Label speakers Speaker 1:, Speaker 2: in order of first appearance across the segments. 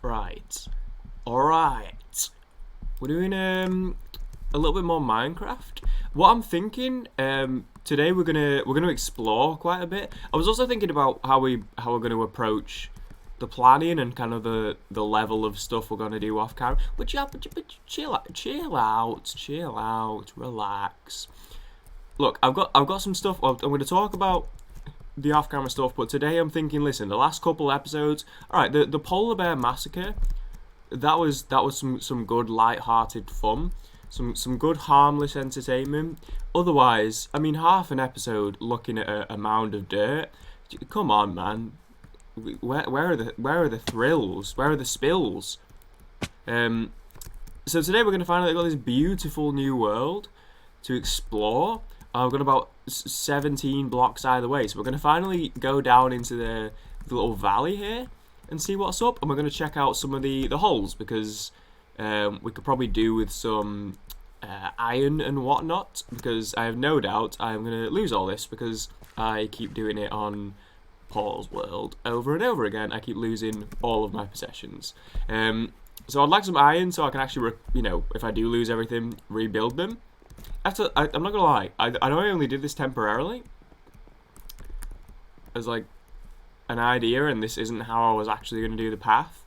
Speaker 1: Right. Alright. We're doing a little bit more Minecraft. What I'm thinking, today we're gonna explore quite a bit. I was also thinking about how we're gonna approach the planning and kind of the level of stuff we're gonna do off camera. But yeah, chill out, relax. Look, I've got some stuff. I'm gonna talk about the off camera stuff, but today I'm thinking, listen, the last couple episodes, alright, the polar bear massacre, that was some good light-hearted fun, some good harmless entertainment. Otherwise, I mean, half an episode looking at a mound of dirt. Come on, man. Where are the thrills? Where are the spills? So today we're gonna find out they've got this beautiful new world to explore. I've got about 17 blocks either way, so we're gonna finally go down into the little valley here and see what's up, and we're going to check out some of the holes, because we could probably do with some iron and whatnot, because I have no doubt I'm going to lose all this, because I keep doing it on Paul's World over and over again. I keep losing all of my possessions. So I'd like some iron so I can actually, if I do lose everything, rebuild them. I'm not going to lie, I know I only did this temporarily, as like an idea, and this isn't how I was actually going to do the path,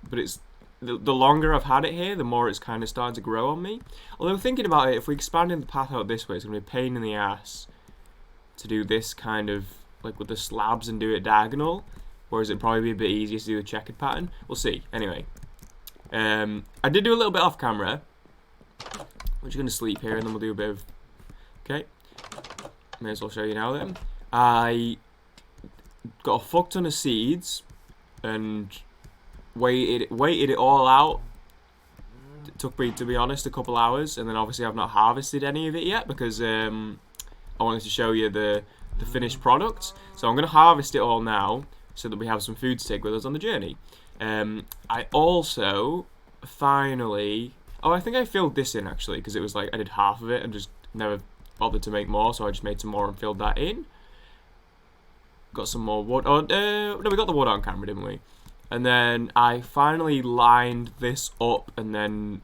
Speaker 1: but it's the longer I've had it here, the more it's kind of starting to grow on me. Although thinking about it, if we expanded the path out this way, it's going to be a pain in the ass to do this kind of like with the slabs and do it diagonal, whereas it'd probably be a bit easier to do a checkered pattern. We'll see. Anyway, I did do a little bit off camera. We're just going to sleep here and then we'll do a bit of... Okay, may as well show you now then. I got a fuck ton of seeds and waited it all out. It took me, to be honest, a couple hours, and then obviously I've not harvested any of it yet because I wanted to show you the finished product. So I'm going to harvest it all now so that we have some food to take with us on the journey. I also finally... Oh, I think I filled this in actually, because it was like I did half of it and just never bothered to make more, so I just made some more and filled that in. Got some more wood. Oh, no, we got the wood on camera, didn't we? And then I finally lined this up and then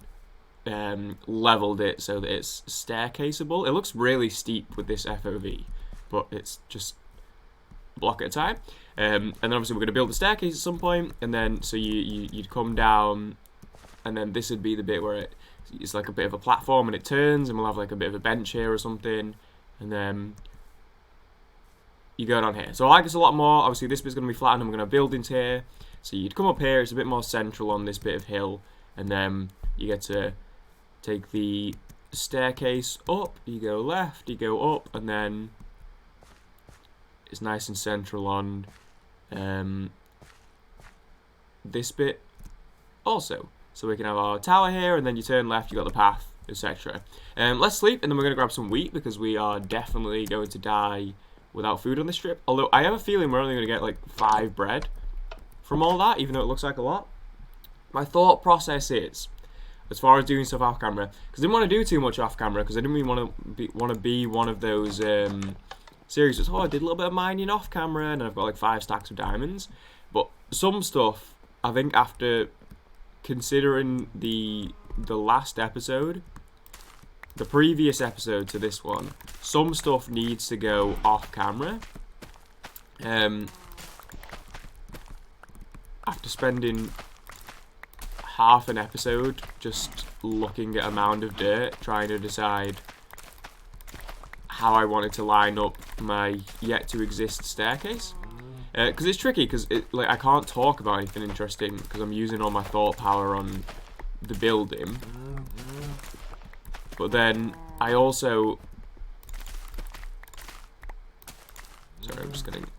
Speaker 1: leveled it so that it's staircaseable. It looks really steep with this FOV, but it's just a block at a time. And then obviously we're going to build the staircase at some point, and then so you'd come down, and then this would be the bit where it's like a bit of a platform and it turns, and we'll have like a bit of a bench here or something, and then you go down here. So I like this a lot more. Obviously this bit's going to be flat and I'm going to build into here. So you'd come up here, it's a bit more central on this bit of hill, and then you get to take the staircase up, you go left, you go up, and then it's nice and central on this bit also. So we can have our tower here, and then you turn left, you got the path, etc. Let's sleep, and then we're going to grab some wheat, because we are definitely going to die without food on this trip. Although I have a feeling we're only going to get like 5 bread from all that, even though it looks like a lot. My thought process is, as far as doing stuff off camera, because I didn't want to do too much off camera, because I didn't really want to be one of those series that's, oh, I did a little bit of mining off camera and I've got like 5 stacks of diamonds. But some stuff, I think after considering the last episode, the previous episode to this one, some stuff needs to go off camera. After spending half an episode just looking at a mound of dirt, trying to decide how I wanted to line up my yet to exist staircase. Because it's tricky, because like I can't talk about anything interesting because I'm using all my thought power on the building. But then I also... Sorry, I'm just going to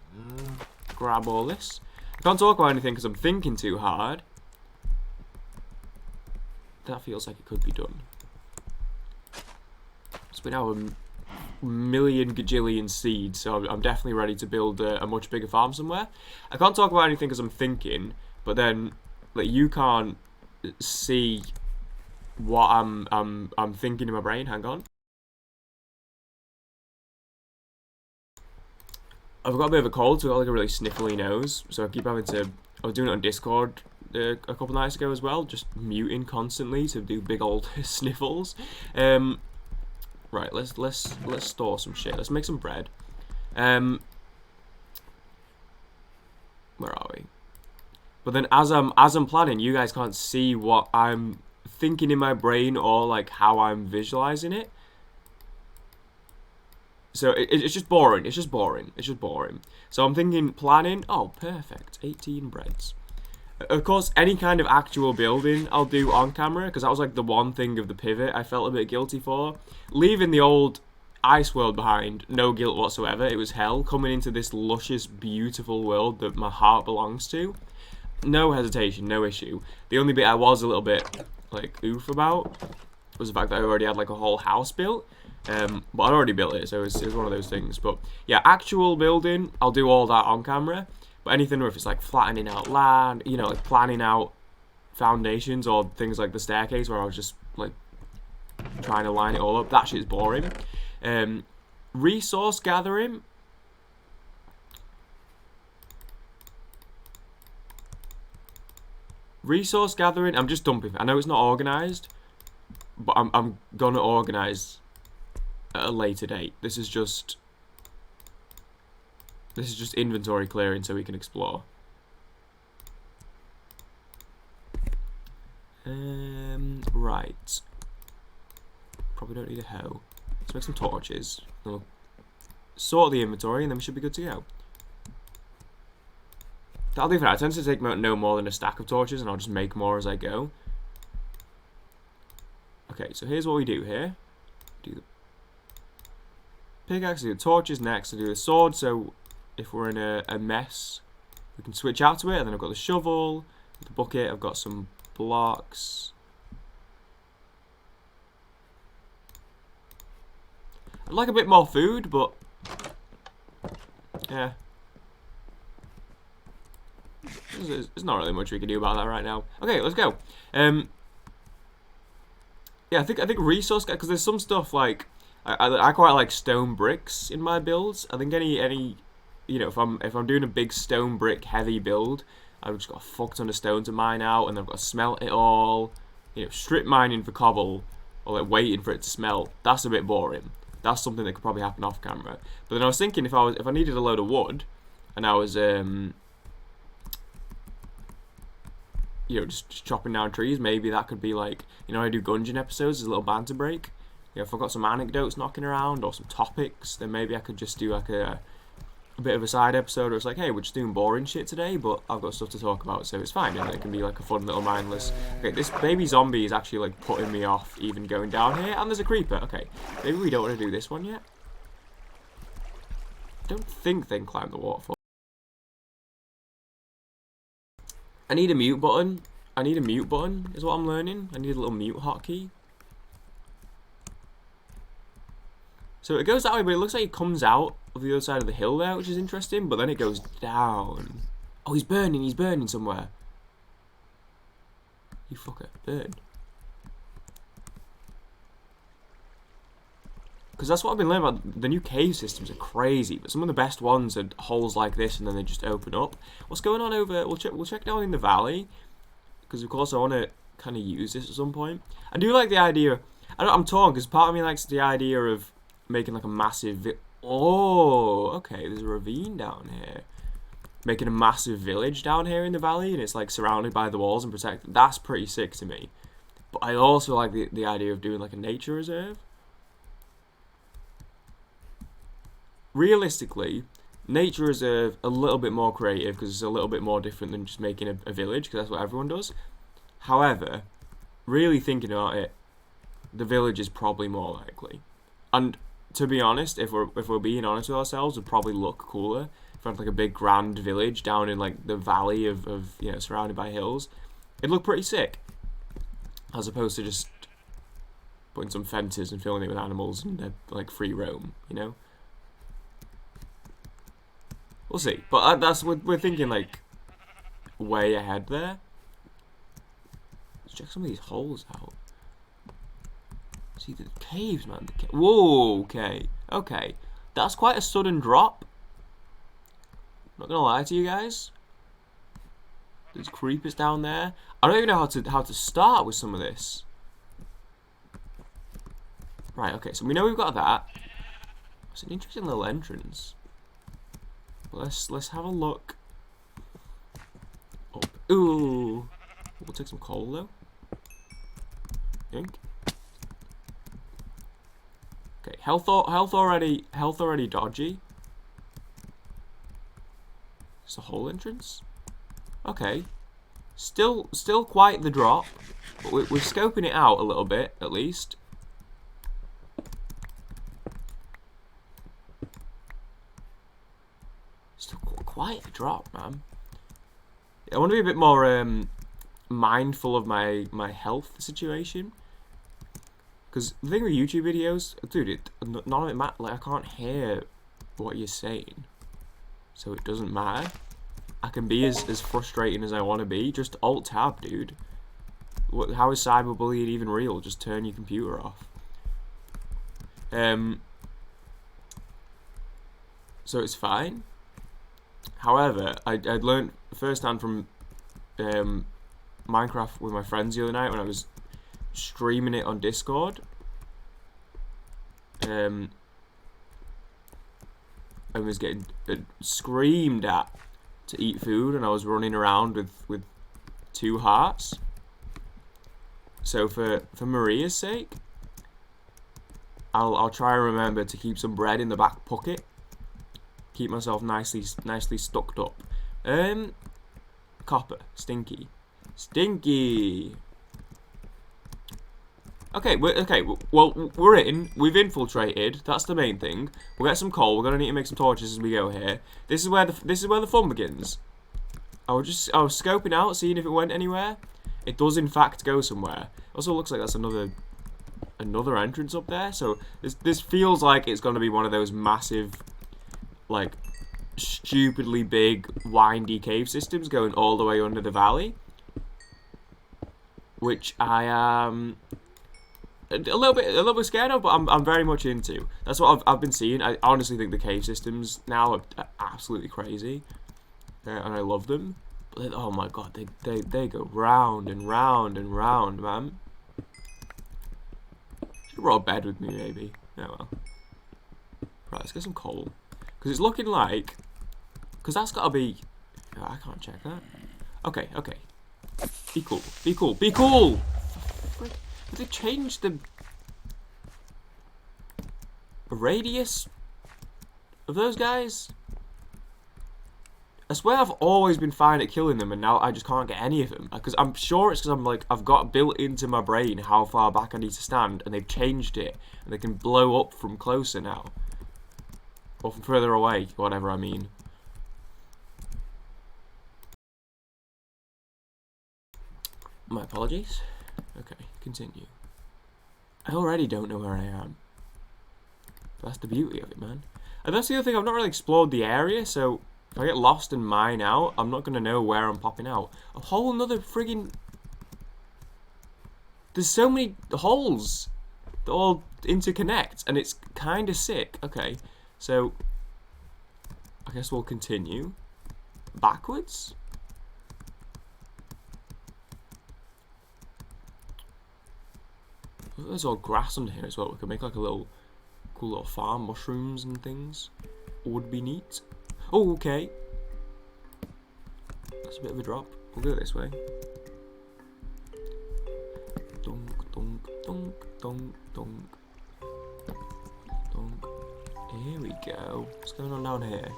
Speaker 1: grab all this. I can't talk about anything because I'm thinking too hard. That feels like it could be done. So we now have a million gajillion seeds, so I'm definitely ready to build a much bigger farm somewhere. I can't talk about anything because I'm thinking, but then like you can't see what I'm thinking in my brain. Hang on. I've got a bit of a cold, so I've got like a really sniffly nose, so I keep having to... I was doing it on Discord a couple nights ago as well, just muting constantly to do big old sniffles. Right, let's store some shit. Let's make some bread. Where are we? But then as I'm planning, you guys can't see what I'm thinking in my brain or like how I'm visualizing it. So it's just boring. It's just boring. It's just boring. So I'm thinking planning. Oh, perfect. 18 breads. Of course, any kind of actual building I'll do on camera, because that was like the one thing of the pivot I felt a bit guilty for. Leaving the old ice world behind, no guilt whatsoever. It was hell. Coming into this luscious, beautiful world that my heart belongs to, no hesitation, no issue. The only bit I was a little bit like oof about was the fact that I already had like a whole house built. But I'd already built it, so it was one of those things. But yeah, actual building, I'll do all that on camera. But anything where if it's like flattening out land, you know, like planning out foundations or things like the staircase where I was just like trying to line it all up, that shit's boring. Resource gathering. Resource gathering, I'm just dumping. I know it's not organised, but I'm gonna organise at a later date. This is just inventory clearing so we can explore. Right. Probably don't need a hoe. Let's make some torches. We'll sort the inventory and then we should be good to go. That'll do for that. I tend to take no more than a stack of torches and I'll just make more as I go. Okay, so here's what we do here. Do the pickaxe, do the torches next, I do the sword, so if we're in a mess, we can switch out to it. And then I've got the shovel, the bucket, I've got some blocks. I'd like a bit more food, but yeah. There's not really much we can do about that right now. Okay, let's go. Yeah, I think resource, because there's some stuff like I quite like stone bricks in my builds. I think any you know, if I'm doing a big stone brick heavy build, I've just got a fuck ton of stone to mine out, and then I've got to smelt it all. You know, strip mining for cobble or like waiting for it to smelt. That's a bit boring. That's something that could probably happen off camera. But then I was thinking if I needed a load of wood, and I was you know, just chopping down trees, maybe that could be like, you know, I do Gungeon episodes as a little banter break. You know, if I've got some anecdotes knocking around or some topics, then maybe I could just do like a bit of a side episode where it's like, hey, we're just doing boring shit today, but I've got stuff to talk about, so it's fine, and it can be like a fun little mindless. Okay, this baby zombie is actually like putting me off even going down here, and there's a creeper. Okay, maybe we don't want to do this one yet. I don't think they can climb the waterfall. I need a mute button. I need a mute button, is what I'm learning. I need a little mute hotkey. So it goes that way, but it looks like it comes out of the other side of the hill there, which is interesting, but then it goes down. Oh, he's burning somewhere. You fucker, burn. Because that's what I've been learning about. The new cave systems are crazy, but some of the best ones are holes like this and then they just open up. What's going on over... We'll check down in the valley, because of course I want to kind of use this at some point. I do like the idea... I'm torn, because part of me likes the idea of making like a massive... Oh, okay, there's a ravine down here. Making a massive village down here in the valley, and it's like surrounded by the walls and protected. That's pretty sick to me. But I also like the idea of doing like a nature reserve. Realistically, nature reserve a little bit more creative because it's a little bit more different than just making a village, because that's what everyone does. However, really thinking about it, the village is probably more likely. And to be honest, if we're being honest with ourselves, it'd probably look cooler if we had like a big grand village down in like the valley of you know, surrounded by hills. It'd look pretty sick, as opposed to just putting some fences and filling it with animals and like free roam, you know. We'll see, but we're thinking like way ahead there. Let's check some of these holes out. See the caves, man. Whoa, okay. That's quite a sudden drop. Not gonna lie to you guys. There's creepers down there. I don't even know how to start with some of this. Right, okay, so we know we've got that. It's an interesting little entrance. Let's have a look. Up. Ooh. We'll take some coal though. Think. Okay, health already dodgy. It's the whole entrance. Okay. Still quite the drop, but we're scoping it out a little bit at least. Still quite the drop, man. I want to be a bit more mindful of my health situation. Because the thing with YouTube videos, dude, none of it matters. Like, I can't hear what you're saying, so it doesn't matter. I can be as frustrating as I want to be. Just alt tab, dude. How is cyberbullying even real? Just turn your computer off. So it's fine. However, I'd learned firsthand from Minecraft with my friends the other night when I was streaming it on Discord. I was getting screamed at to eat food, and I was running around with 2 hearts. So for Maria's sake, I'll try and remember to keep some bread in the back pocket. Keep myself nicely stocked up. Copper, stinky. Okay, well, we're in. We've infiltrated. That's the main thing. We'll get some coal. We're gonna need to make some torches as we go here. This is where the fun begins. I was scoping out, seeing if it went anywhere. It does in fact go somewhere. Also looks like that's another entrance up there. So this feels like it's gonna be one of those massive, like, stupidly big, windy cave systems going all the way under the valley, which I am a little bit scared of, but I'm very much into. That's what I've been seeing. I honestly think the cave systems now are absolutely crazy, and I love them. But oh my god, they go round and round and round, man. Should have brought a bed with me, maybe. Oh well. Right, let's get some coal. Because it's looking like... Because that's got to be... Oh, I can't check that. Okay. Be cool. Did they change the radius of those guys? I swear I've always been fine at killing them, and now I just can't get any of them. Because I'm sure it's because I'm like, I've got built into my brain how far back I need to stand, and they've changed it, and they can blow up from closer now. Or from further away, whatever I mean. My apologies. Okay, continue. I already don't know where I am. But that's the beauty of it, man. And that's the other thing, I've not really explored the area, so if I get lost and mine out, I'm not going to know where I'm popping out. A whole nother friggin... There's so many holes that all interconnect, and it's kind of sick. Okay, so I guess we'll continue backwards. There's all grass under here as well. We could make like a little cool little farm, mushrooms and things. Would be neat. Oh, okay. That's a bit of a drop. We'll go this way. Dunk, dunk, dunk, dunk, dunk. Dunk. Here we go. What's going on down here?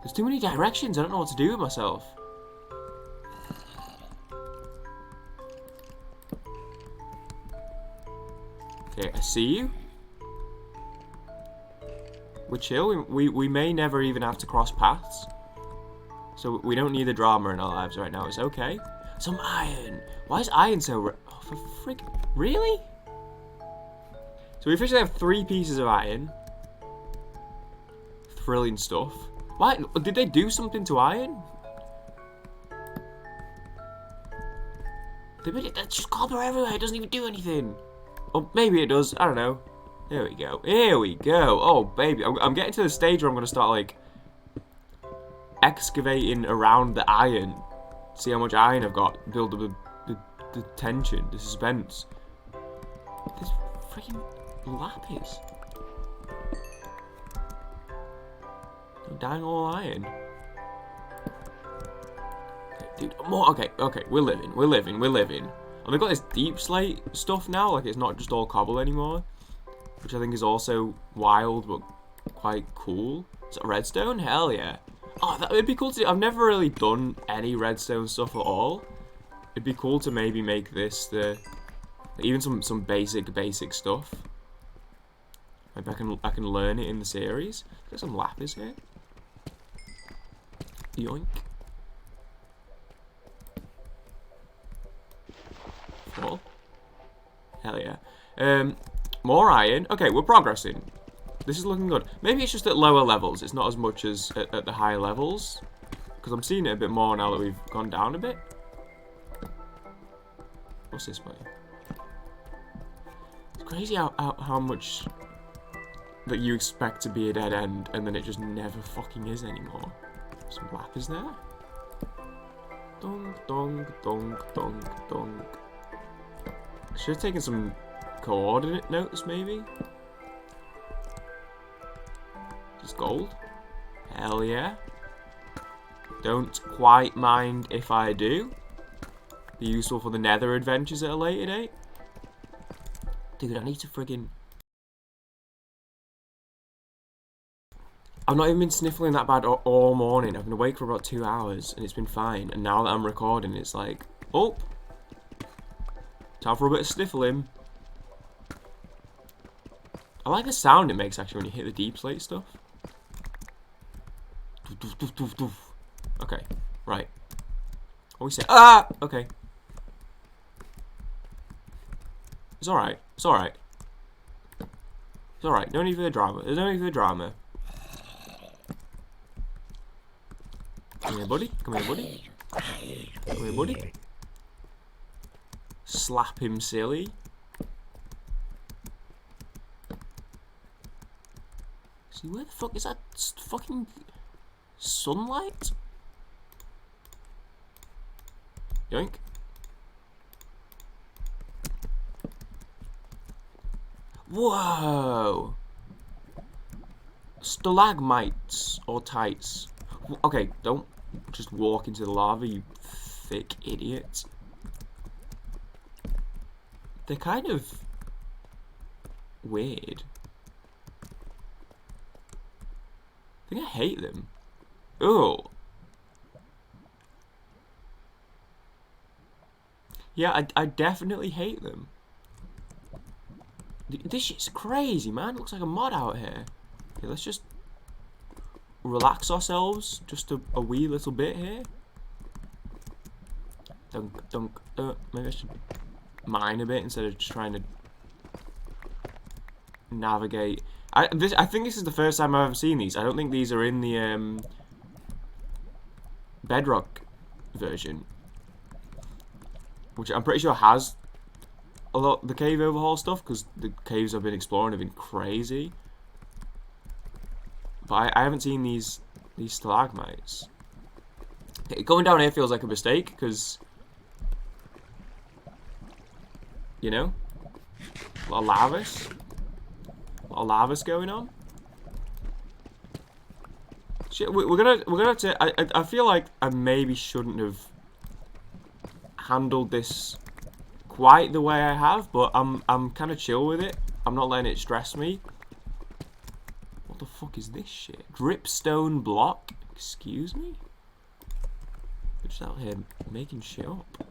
Speaker 1: There's too many directions. I don't know what to do with myself. Okay, I see you. We're chill. We may never even have to cross paths. So we don't need the drama in our lives right now. It's okay. Some iron. Why is iron so... Oh, for frick... Really? So we officially have 3 pieces of iron. Thrilling stuff. Why? Did they do something to iron? They made it... That's just copper everywhere. It doesn't even do anything. Or maybe it does. I don't know. There we go. Here we go. Oh, baby. I'm getting to the stage where I'm going to start, like, excavating around the iron. See how much iron I've got. Build up the tension, the suspense. There's freaking lapis. Dang all iron. Dude, more. Okay, we're living. And they've got this deep slate stuff now, like it's not just all cobble anymore, which I think is also wild but quite cool. Is it redstone? Hell yeah. Oh, it'd be cool to do. I've never really done any redstone stuff at all. It'd be cool to maybe make this even some basic stuff. Maybe I can learn it in the series. There's some lapis here. Yoink. Fall. Hell yeah. More iron. Okay, we're progressing. This is looking good. Maybe it's just at lower levels. It's not as much as at the higher levels. Because I'm seeing it a bit more now that we've gone down a bit. What's this way? It's crazy how much that you expect to be a dead end and then it just never fucking is anymore. Some lapis there. Dong, dong, dong, dong, dong. Should have taken some coordinate notes, maybe? Just gold? Hell yeah. Don't quite mind if I do. Be useful for the nether adventures at a later date. Dude, I need to friggin'... I've not even been sniffling that bad all morning. I've been awake for about 2 hours and it's been fine. And now that I'm recording, it's like, oh, time for a bit of sniffling. I like the sound it makes actually when you hit the deep slate stuff. Okay, right. What we say? Ah, okay. It's alright. It's alright. It's alright. No need for the drama. There's no need for the drama. Come here, buddy. Come here, buddy. Come here, buddy. Slap him silly. See, where the fuck is that fucking sunlight? Yoink. Whoa! Stalagmites or tights. Okay, don't just walk into the lava, you thick idiot. They're kind of weird. I think I hate them. Oh. Yeah, I definitely hate them. This shit's crazy, man. It looks like a mod out here. Okay, let's just relax ourselves just a wee little bit here. Dunk, dunk. Maybe I should mine a bit instead of just trying to navigate. I think this is the first time I've ever seen these. I don't think these are in the Bedrock version, which I'm pretty sure has a lot the cave overhaul stuff because the caves I've been exploring have been crazy. But I haven't seen these stalagmites. Okay, going down here feels like a mistake because, you know, a lot of lavas. A lot of lavas going on. Shit, we're gonna have to. I feel like I maybe shouldn't have handled this quite the way I have, but I'm kind of chill with it. I'm not letting it stress me. What the fuck is this shit? Dripstone block? Excuse me? We're just out here making shit up.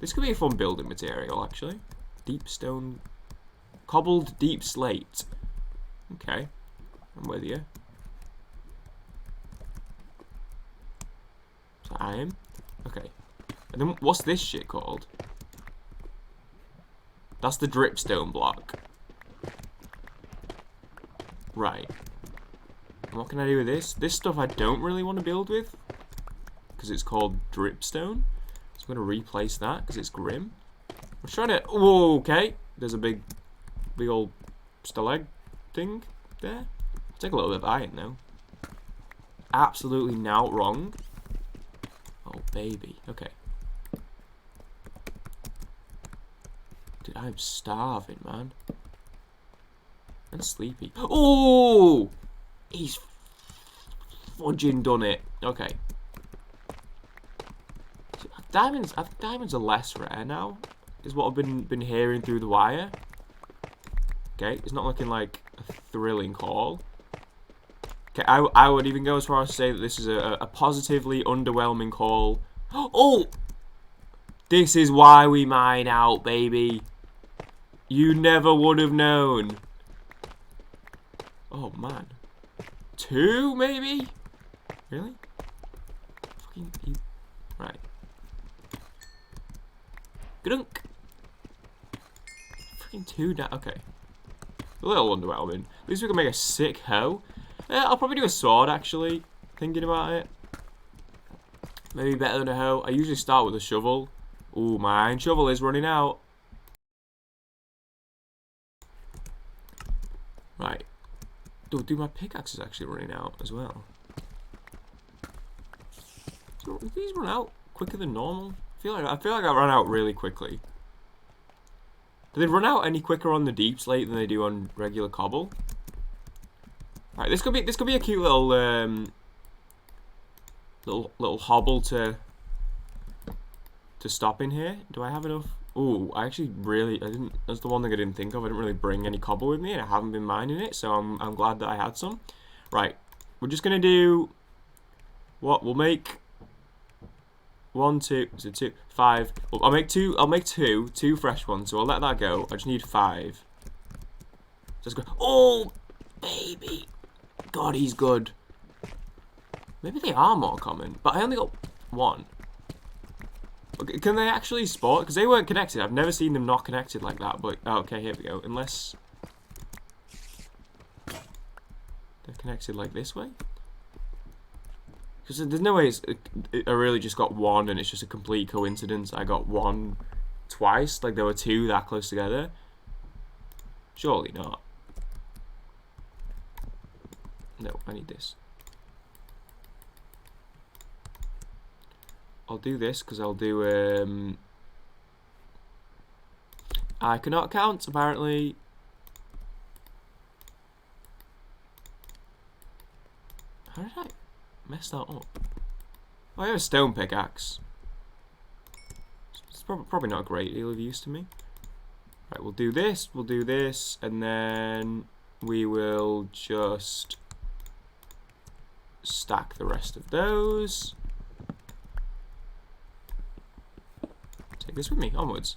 Speaker 1: This could be a fun building material, actually. Deep stone. Cobbled deep slate. Okay. I'm with you. So iron. Okay. And then what's this shit called? That's the dripstone block. Right. And what can I do with this? This stuff I don't really want to build with, because it's called dripstone. So I'm going to replace that, because it's grim. I'm trying to... Whoa, okay. There's a big old stalag thing there. Take a little bit of iron, though. absolutely now wrong. Oh, baby. Okay. Dude, I'm starving, man. And sleepy. Oh! He's fudging done it. Okay. Diamonds, I think diamonds are less rare now, is what I've been hearing through the wire. Okay, it's not looking like a thrilling haul. Okay, I would even go as far as to say that this is a positively underwhelming haul. Oh! This is why we mine out, baby. You never would have known. Oh, man. 2, maybe? Really? Fucking you. Right. Grunk. Fucking 2 down. Okay. A little underwhelming. At least we can make a sick hoe. I'll probably do a sword, actually. Thinking about it. Maybe better than a hoe. I usually start with a shovel. Ooh, my iron shovel is running out. Right. Dude, my pickaxe is actually running out as well. So, do these run out quicker than normal? I feel like I run out really quickly. Do they run out any quicker on the deep slate than they do on regular cobble? Right, this could be a cute little little hobble to stop in here. Do I have enough? Ooh, I actually I didn't. That's the one thing I didn't think of. I didn't really bring any cobble with me, and I haven't been mining it, so I'm glad that I had some. Right, we're just gonna do what we'll make. 1, 2, is it 2, 5? Well, I'll make two fresh ones. So I'll let that go. I just need 5. Just go. Oh, baby, God, he's good. Maybe they are more common, but I only got 1. Okay, can they actually spawn? Because they weren't connected. I've never seen them not connected like that. But oh, okay, here we go. Unless they're connected like this way. Because there's no way I really just got 1 and it's just a complete coincidence. I got 1 twice. Like there were 2 that close together. Surely not. No, I need this. I'll do this because I'll do I cannot count apparently. How did I mess that up? Oh, I have a stone pickaxe. It's probably not a great deal of use to me. Right, we'll do this, and then we will just stack the rest of those. Take this with me, onwards.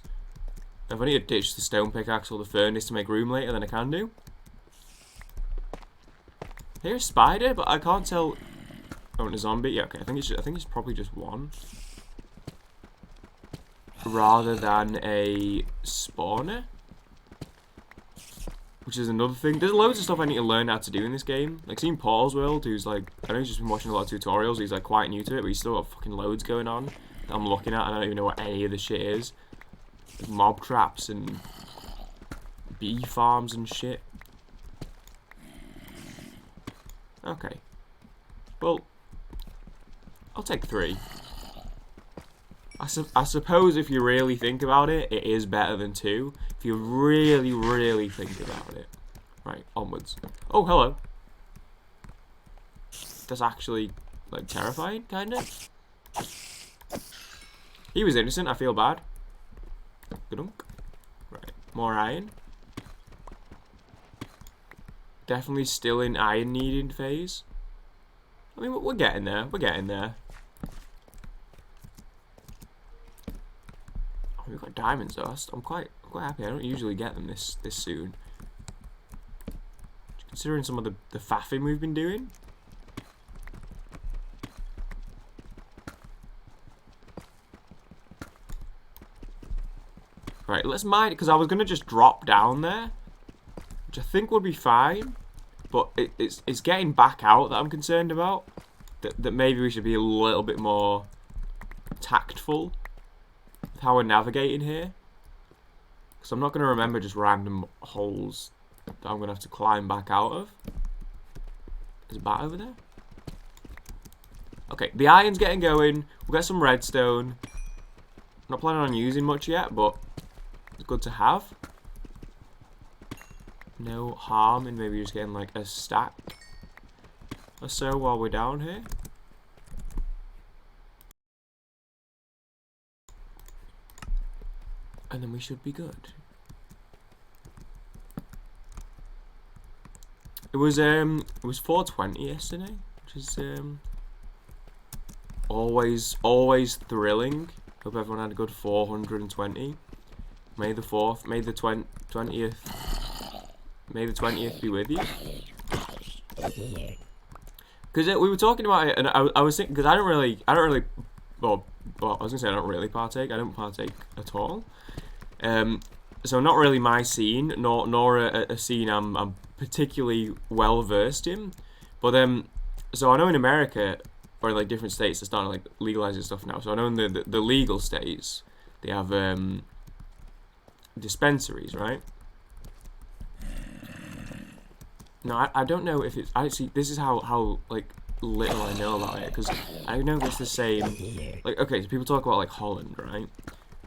Speaker 1: If I need to ditch the stone pickaxe or the furnace to make room later, then I can do. I hear a spider, but I can't tell. Oh, and a zombie. Yeah, okay. I think it's probably just 1, rather than a spawner, which is another thing. There's loads of stuff I need to learn how to do in this game. Like seeing Paul's World, who's like, I know he's just been watching a lot of tutorials. He's like quite new to it, but he's still got fucking loads going on that I'm looking at. I don't even know what any of the shit is. Like mob traps and bee farms and shit. Okay. Well, I'll take 3. I suppose if you really think about it, it is better than 2. If you really, really think about it. Right, onwards. Oh, hello. That's actually, like, terrifying, kinda. He was innocent, I feel bad. Ga-dunk. Right, more iron. Definitely still in iron needing phase. I mean, we're getting there. We're getting there. Oh, we've got diamonds though. I'm quite happy. I don't usually get them this soon. Considering some of the faffing we've been doing. Right, let's mine, because I was going to just drop down there, which I think would be fine, but it's getting back out that I'm concerned about. That maybe we should be a little bit more tactful with how we're navigating here. Because I'm not going to remember just random holes that I'm going to have to climb back out of. There's a bat over there. Okay, the iron's getting going. We'll get some redstone. Not planning on using much yet, but it's good to have. No harm in maybe just getting like a stack or so while we're down here. And then we should be good. It was 420 yesterday, which is always thrilling. Hope everyone had a good 420. May the 4th, May the 20th, May the 20th be with you. Because we were talking about it, and I was thinking, because I don't really, well, I was gonna say I don't really partake. I don't partake at all. So not really my scene, nor a scene I'm particularly well versed in. But so I know in America or like different states they're starting to like legalizing stuff now. So I know in the legal states they have dispensaries, right? No, I don't know if it's actually. This is how like little I know about it, because I know it's the same. Like, okay, so people talk about like Holland, right?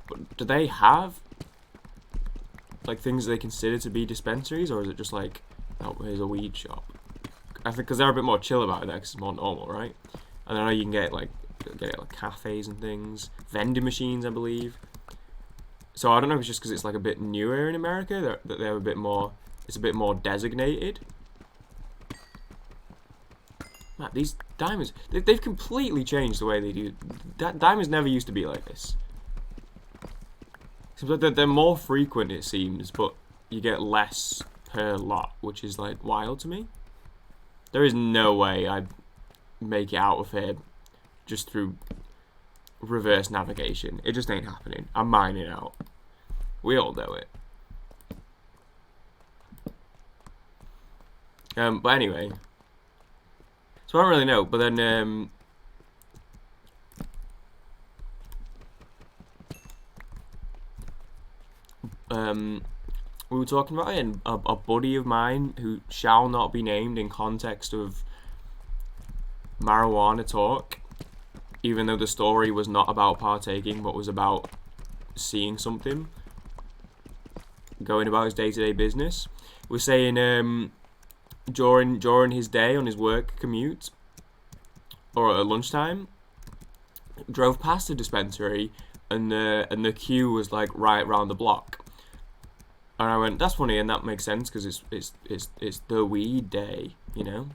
Speaker 1: But do they have like things they consider to be dispensaries, or is it just like, oh, here's a weed shop? I think because they're a bit more chill about it there, because it's more normal, right? And I know you can get like cafes and things, vending machines, I believe. So I don't know if it's just because it's like a bit newer in America that they're a bit more. It's a bit more designated. Man, these diamonds, they've completely changed the way they do. Diamonds never used to be like this. Seems like they're more frequent, it seems, but you get less per lot, which is like wild to me. There is no way I'd make it out of here just through reverse navigation. It just ain't happening. I'm mining out. We all know it. But anyway. So I don't really know, but then we were talking about it, and a buddy of mine who shall not be named in context of marijuana talk, even though the story was not about partaking but was about seeing something, going about his day-to-day business, was saying during his day on his work commute or at lunchtime, drove past a dispensary, and the queue was like right round the block. And I went, that's funny, and that makes sense because it's the weed day, you know.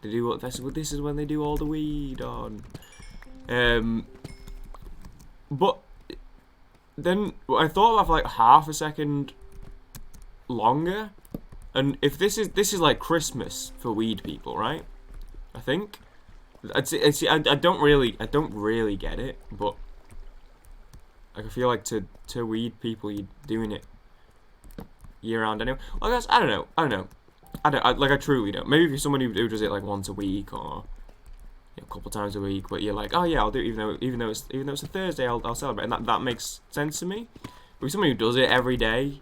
Speaker 1: They do what this is when they do all the weed on. But then I thought of like half a second longer, and if this is like Christmas for weed people, right? I think. I don't really get it, but like, I feel like to weed people, you're doing it year round anyway. Well, I guess I don't know. I truly don't. Maybe if you're someone who does it like once a week or a couple times a week, but you're like, oh yeah, I'll do it even though it's a Thursday, I'll celebrate, and that makes sense to me. But if you're someone who does it every day,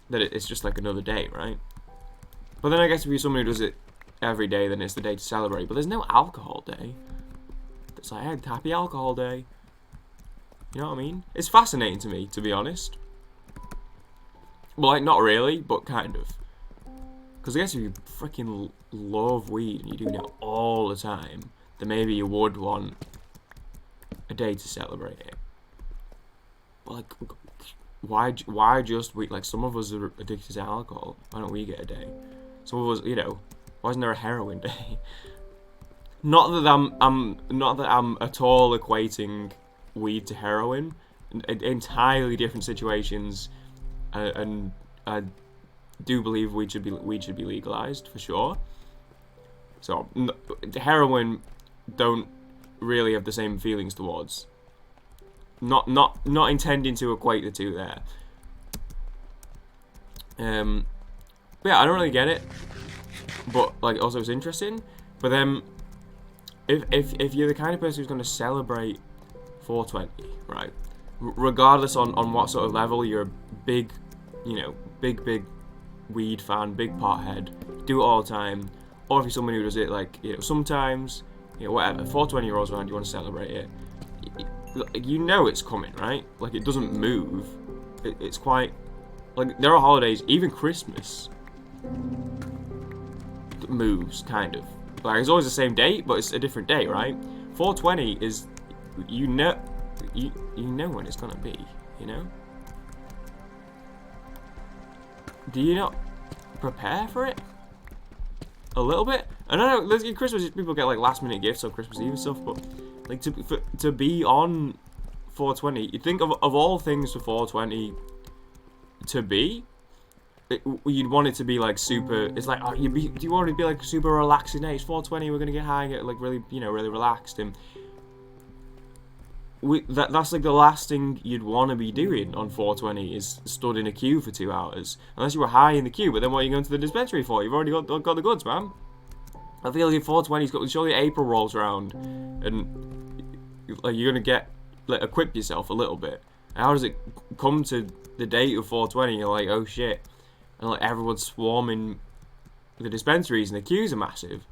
Speaker 1: that it's just like another day, right? But then I guess if you're someone who does it every day, then it's the day to celebrate. But there's no alcohol day. It's like, hey, happy alcohol day. You know what I mean? It's fascinating to me, to be honest. Well, like, not really, but kind of. Because I guess if you freaking love weed and you're doing it all the time, then maybe you would want a day to celebrate it. But like, why just weed? Like, some of us are addicted to alcohol. Why don't we get a day? Some of us, you know, why isn't there a heroin day? Not that I'm at all equating weed to heroin. Entirely different situations, and I do believe weed should be legalized for sure. So heroin don't really have the same feelings towards. Not intending to equate the two there. But yeah, I don't really get it. But like, also it's interesting. But then, if you're the kind of person who's going to celebrate 420, right? Regardless on what sort of level, you're a big, you know, big weed fan, big pothead, do it all the time, or if you're someone who does it like, you know, sometimes, you know, whatever, 420 rolls around, you want to celebrate it. You know it's coming, right? Like, it doesn't move. It's quite, like, there are holidays, even Christmas moves, kind of. Like, it's always the same date, but it's a different day, right? 420 is, you know when it's gonna be, you know? Do you not prepare for it? A little bit? I don't know, Christmas, people get like last minute gifts on Christmas Eve and stuff, but like to be on 420, you think of all things for 420 to be, you'd want it to be like super, it's like, oh, do you want it to be like super relaxing day? It's 420, we're gonna get high and get like really, you know, really relaxed, and that's like the last thing you'd want to be doing on 420 is stood in a queue for 2 hours. Unless you were high in the queue, but then what are you going to the dispensary for? You've already got the goods, man. I feel like if 420's got, surely April rolls around, and like you're gonna get, like, equip yourself a little bit. And how does it come to the date of 420? You're like, oh shit, and like everyone's swarming the dispensaries and the queues are massive.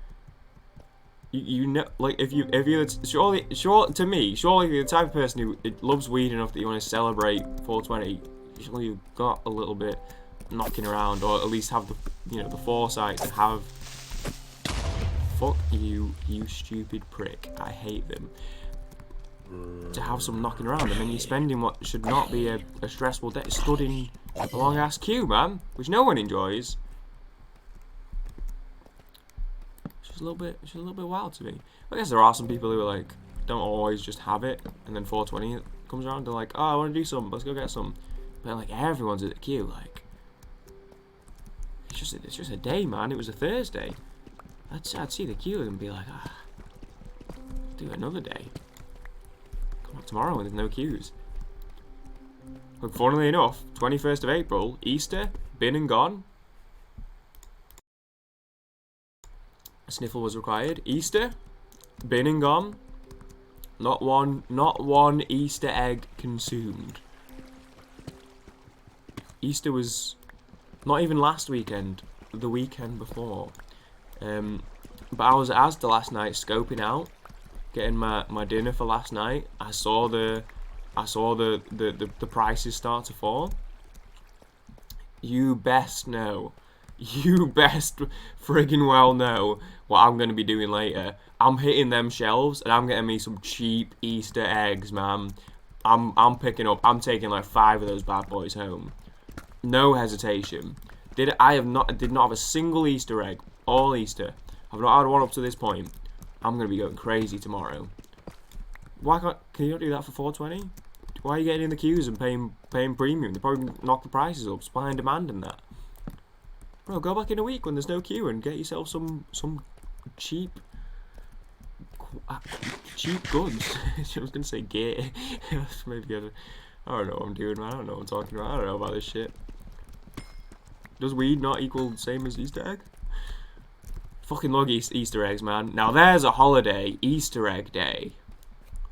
Speaker 1: You know, like if you're surely to me, surely you're the type of person who loves weed enough that you want to celebrate 420. Surely you've got a little bit knocking around, or at least have the, you know, the foresight to have. Fuck you, you stupid prick! I hate them. To have some knocking around, and then you're spending what should not be a stressful day stood in a long ass queue, man, which no one enjoys. It's a little bit wild to me. I guess there are some people who are like, don't always just have it, and then 420 comes around, they're like, oh, I want to do something, let's go get some. But like everyone's at the queue, like it's just a day, man. It was a Thursday. I'd see the queue and be like, ah, do another day. Come on, tomorrow when there's no queues. But funnily enough, 21st of April, Easter, been and gone. A sniffle was required. Easter, been and gone. Not one Easter egg consumed. Easter was not even last weekend, the weekend before. But I was at Asda last night scoping out, getting my dinner for last night. I saw the prices start to fall. You best know. You best friggin' well know what I'm gonna be doing later. I'm hitting them shelves and I'm getting me some cheap Easter eggs, man. I'm taking like 5 of those bad boys home. No hesitation. Did not have a single Easter egg all Easter. I've not had one up to this point. I'm gonna be going crazy tomorrow. Can you not do that for 420? Why are you getting in the queues and paying premium? They probably knock the prices up, supply and demand and that. Bro, go back in a week when there's no queue and get yourself some cheap goods. I was gonna say gear. Maybe I don't know what I'm doing, man. I don't know what I'm talking about. I don't know about this shit. Does weed not equal the same as Easter egg? Fucking love Easter eggs, man. Now there's a holiday, Easter egg day.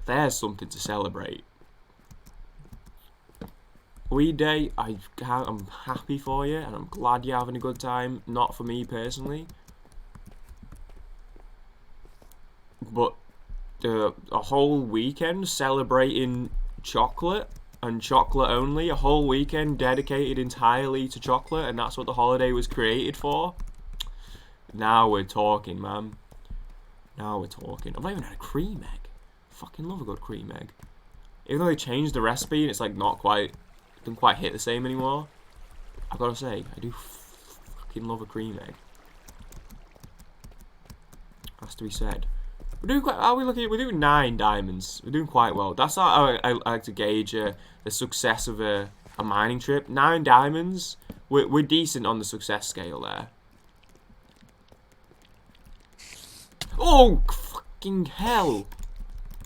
Speaker 1: There's something to celebrate. Weed day, I'm happy for you, and I'm glad you're having a good time. Not for me personally, but a whole weekend celebrating chocolate and chocolate only. A whole weekend dedicated entirely to chocolate, and that's what the holiday was created for. Now we're talking, man. Now we're talking. I've not even had a cream egg. Fucking love a good cream egg. Even though they changed the recipe and it's like not quite, doesn't quite hit the same anymore. I've got to say, I do fucking love a cream egg. Has to be said. We're doing quite. We're doing 9 diamonds. We're doing quite well. That's how I like to gauge the success of a mining trip. 9 diamonds. We're decent on the success scale there. Oh fucking hell!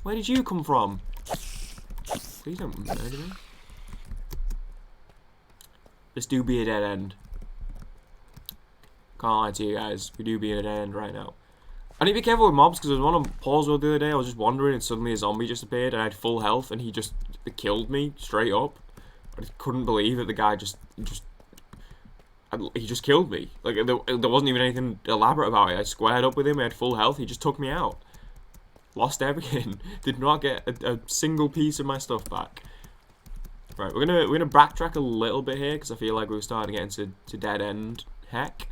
Speaker 1: Where did you come from? Please don't murder me. This do be a dead end. Can't lie to you guys. We do be in a dead end right now. I need to be careful with mobs because there was one on Paul's World the other day. I was just wandering and suddenly a zombie just appeared and I had full health and he just killed me straight up. I just couldn't believe it. The guy just he just killed me. Like, there wasn't even anything elaborate about it. I squared up with him, I had full health, he just took me out. Lost everything. Did not get a single piece of my stuff back. Right, we're gonna backtrack a little bit here, because I feel like we're starting to get into dead end heck.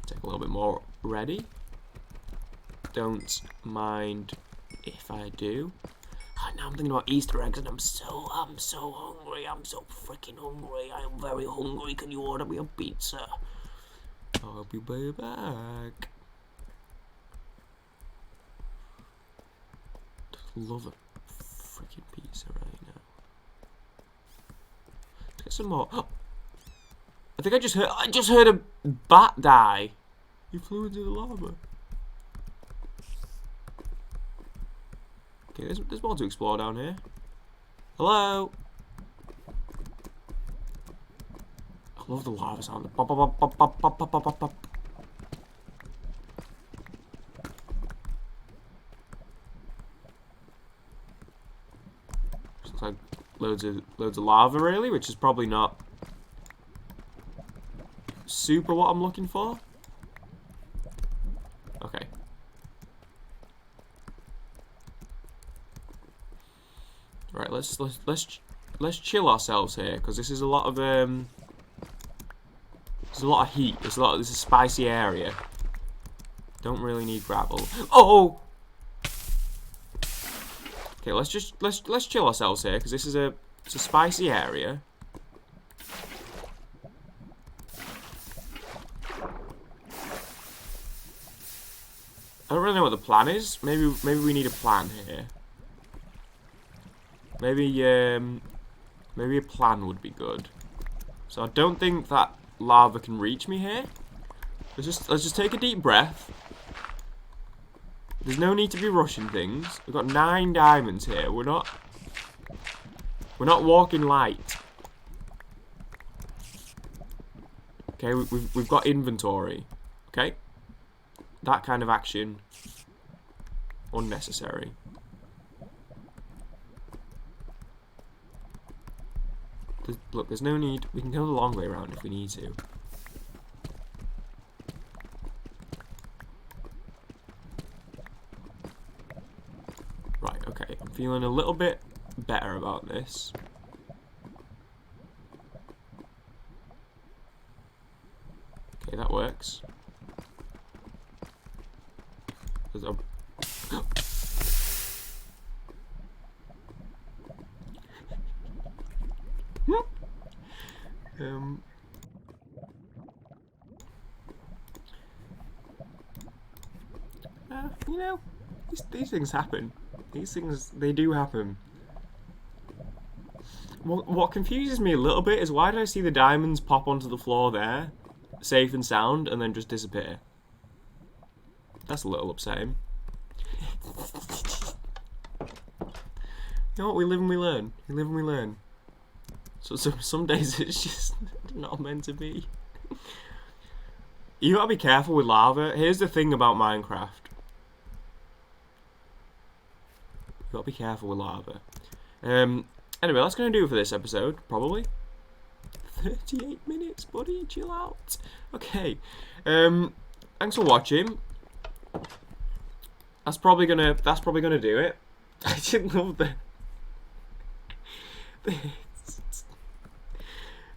Speaker 1: Take a little bit more ready. Don't mind if I do. Now I'm thinking about Easter eggs and I'm so hungry. I'm so freaking hungry. I am very hungry. Can you order me a pizza? I'll be way back. Love a freaking pizza right now. Let's get some more. I think I just heard a bat die. He flew into the lava. Okay, there's more to explore down here. Hello? I love the lava sound. Pop, pop, pop, pop, pop, pop, pop, pop, pop. Looks like loads of lava, really, which is probably not super what I'm looking for. Okay. Right, let's chill ourselves here, because this is a lot of there's a lot of heat. This is a spicy area. Don't really need gravel. Oh. Okay, let's chill ourselves here, because this is it's a spicy area. I don't really know what the plan is. Maybe we need a plan here. Maybe a plan would be good. So I don't think that lava can reach me here. Let's just take a deep breath. There's no need to be rushing things. We've got 9 diamonds here. We're not walking light. Okay, we've got inventory. Okay, that kind of action unnecessary. Look, there's no need. We can go the long way around if we need to. Right, okay. I'm feeling a little bit better about this. Okay, that works. There's a... you know, these things happen. These things, they do happen. What confuses me a little bit is, why did I see the diamonds pop onto the floor there, safe and sound, and then just disappear? That's a little upsetting. You know what? We live and we learn. We live and we learn. So some days it's just not meant to be. You gotta be careful with lava. Here's the thing about Minecraft. You gotta be careful with lava. Anyway, that's gonna do it for this episode, probably. 38 minutes, buddy. Chill out. Okay. Thanks for watching. That's probably gonna do it. I didn't love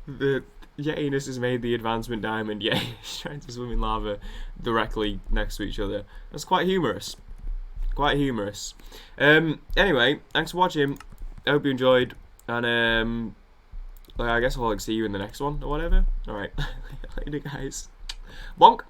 Speaker 1: the Yetiness has made the advancement diamond. Yeah, he's trying to swim in lava directly next to each other. That's quite humorous. Quite humorous. Anyway, thanks for watching. I hope you enjoyed, and I guess I'll see you in the next one or whatever. All right, later, guys. Bonk.